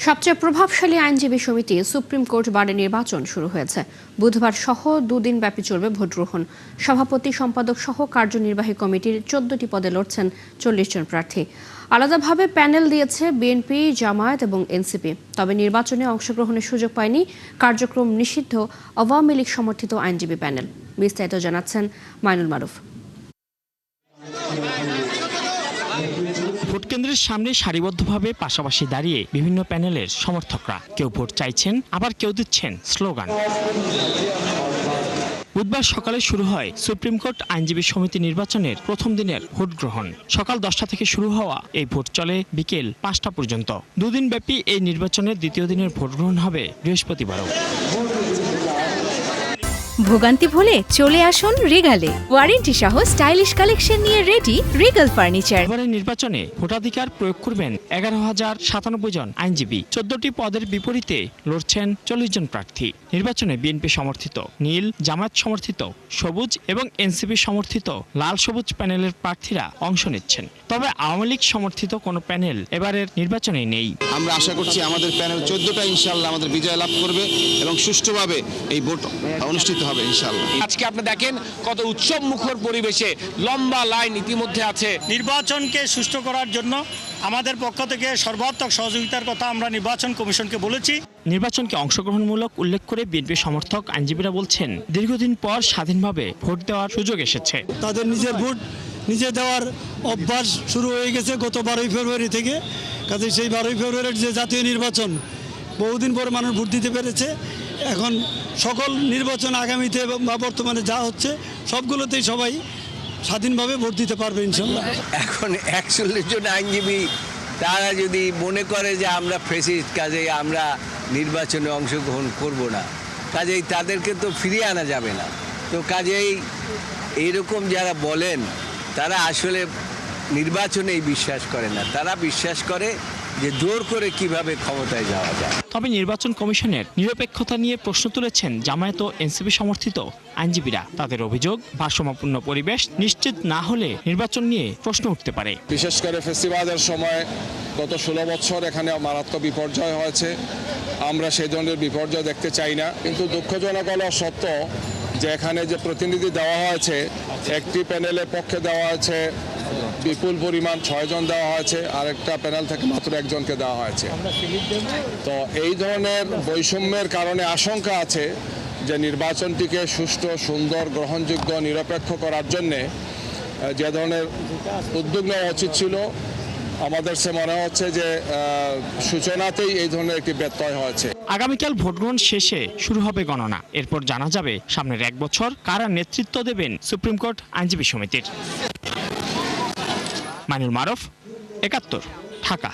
সবচেয়ে প্রভাবশালী আইনজীবী সমিতি সুপ্রিম কোর্ট বারের নির্বাচন শুরু হয়েছে। বুধবার সহ দুদিন ব্যাপী চলবে ভোট গ্রহণ। সভাপতি, সম্পাদক সহ কার্যনির্বাহী কমিটির 14টি পদে লড়ছেন 40 জন প্রার্থী। আলাদাভাবে প্যানেল দিয়েছে বিএনপি, জামায়াত এবং এনসিপি। তবে নির্বাচনে অংশগ্রহণের সুযোগ পায়নি কার্যক্রম নিষিদ্ধ আওয়ামী লীগ সমর্থিত আইনজীবী প্যানেল। বিস্তারিত জানাচ্ছেন মাইনুল মারুফ। ভোট কেন্দ্রের সামনে সারিবদ্ধভাবে পাশাপাশি দাঁড়িয়ে বিভিন্ন প্যানেলের সমর্থকরা কেউ ভোট চাইছেন, আবার কেউ দিচ্ছেন স্লোগান। বুধবার সকালে শুরু হয় সুপ্রিম কোর্ট আইনজীবী সমিতি নির্বাচনের প্রথম দিনের ভোট গ্রহণ। সকাল 10টা থেকে শুরু হওয়া এই ভোট চলে বিকেল 5টা পর্যন্ত। দুদিন ব্যাপী এই নির্বাচনের দ্বিতীয় দিনের ভোট গ্রহণ হবে বৃহস্পতিবারও। ভোগান্তি ভুলে চলে আসুন রিগালে। ওয়ারেন্টি সহ স্টাইলিশ কালেকশন নিয়ে রেডি রিগাল ফার্নিচার। এবারের নির্বাচনে ভোটাধিকার প্রয়োগ করবেন 11,097 জন আইনজীবী। 14টি পদের বিপরীতে লড়ছেন 40 জন প্রার্থী। নির্বাচনে বিএনপি সমর্থিত নীল, জামায়াত সমর্থিত সবুজ এবং এনসিপি সমর্থিত লাল সবুজ প্যানেলের প্রার্থীরা অংশ নিচ্ছেন। তবে আওয়ামী লীগ সমর্থিত কোনো প্যানেল এবারের নির্বাচনে নেই। আমরা আশা করছি আমাদের প্যানেল 14টা ইনশাআল্লাহ আমাদের বিজয় লাভ করবে এবং সুষ্ঠুভাবে এই ভোট অনুষ্ঠিত হবে ইনশাআল্লাহ। আজকে আপনি দেখেন কত উৎসব মুখর পরিবেশে লম্বা লাইন ইতিমধ্যে আছে। নির্বাচনকে সুষ্ঠু করার জন্য আমাদের পক্ষ থেকে সর্বাত্মক সহযোগিতার কথা আমরা নির্বাচন কমিশনকে বলেছি। নির্বাচনকে অংশগ্রহণমূলক উল্লেখ করে বিএনপি সমর্থক আইনজীবীরা বলছেন, দীর্ঘদিন পর স্বাধীনভাবে ভোট দেওয়ার সুযোগ এসেছে। তাদের নিজের ভোট নিজে দেওয়ার অভ্যাস শুরু হয়ে গেছে গত 12ই ফেব্রুয়ারি থেকে। কাজে সেই 12ই ফেব্রুয়ারির যে জাতীয় নির্বাচন বহুদিন পরে মানুষ ভোট দিতে পেরেছে। এখন সকল নির্বাচন আগামীতে বা বর্তমানে যা হচ্ছে সবগুলোতেই সবাই স্বাধীনভাবে ভোট দিতে পারবে ইনশাল্লাহ। এখন 41 জন আইনজীবী তারা যদি মনে করে যে আমরা ফেসিস্ট, কাজেই আমরা নির্বাচনে অংশগ্রহণ করব না, কাজেই তাদেরকে তো ফিরিয়ে আনা যাবে না। তো কাজেই এইরকম যারা বলেন তারা আসলে নির্বাচনেই বিশ্বাস করে না, তারা বিশ্বাস করে যে জোর করে কিভাবে ক্ষমতায় যাওয়া যায়। তবে নির্বাচন কমিশনের নিরপেক্ষতা নিয়ে প্রশ্ন তুলেছেন জামায়াত ও এনসিপি সমর্থিত আইনজীবীরা। তাদের অভিযোগ, ভারসাম্যপূর্ণ পরিবেশ নিশ্চিত না হলে নির্বাচন নিয়ে প্রশ্ন উঠতে পারে। বিশেষ করে ফেস্টিভ্যালের সময় গত 16 বছর এখানে মারাত্মক বিপর্যয় হয়েছে। আমরা সেই ধরনের বিপর্যয় দেখতে চাই না। কিন্তু দুঃখজনক হলো সত্য যে এখানে যে প্রতিনিধি দেওয়া হয়েছে, একটি প্যানেলের পক্ষে দেওয়া হয়েছে বিপুল পরিমাণ 6 জন দেওয়া হয়েছে, আরেকটা প্যানেল থেকে মাত্র 1 জনকে দেওয়া হয়েছে। তো এই ধরনের বৈষম্যের কারণে আশঙ্কা আছে যে নির্বাচনটিকে সুষ্ঠু, সুন্দর, গ্রহণযোগ্য, নিরপেক্ষ করার জন্যে যে ধরনের উদ্যোগ নেওয়া উচিত ছিল, আমাদের সে মনে হচ্ছে যে সূচনাতেই এই ধরনের একটি ব্যত্যয় হয়েছে। আগামীকাল ভোটগ্রহণ শেষে শুরু হবে গণনা। এরপর জানা যাবে সামনের 1 বছর কারা নেতৃত্ব দেবেন সুপ্রিম কোর্ট আইনজীবী সমিতির। মাইনুল মারুফ, 71, ঢাকা।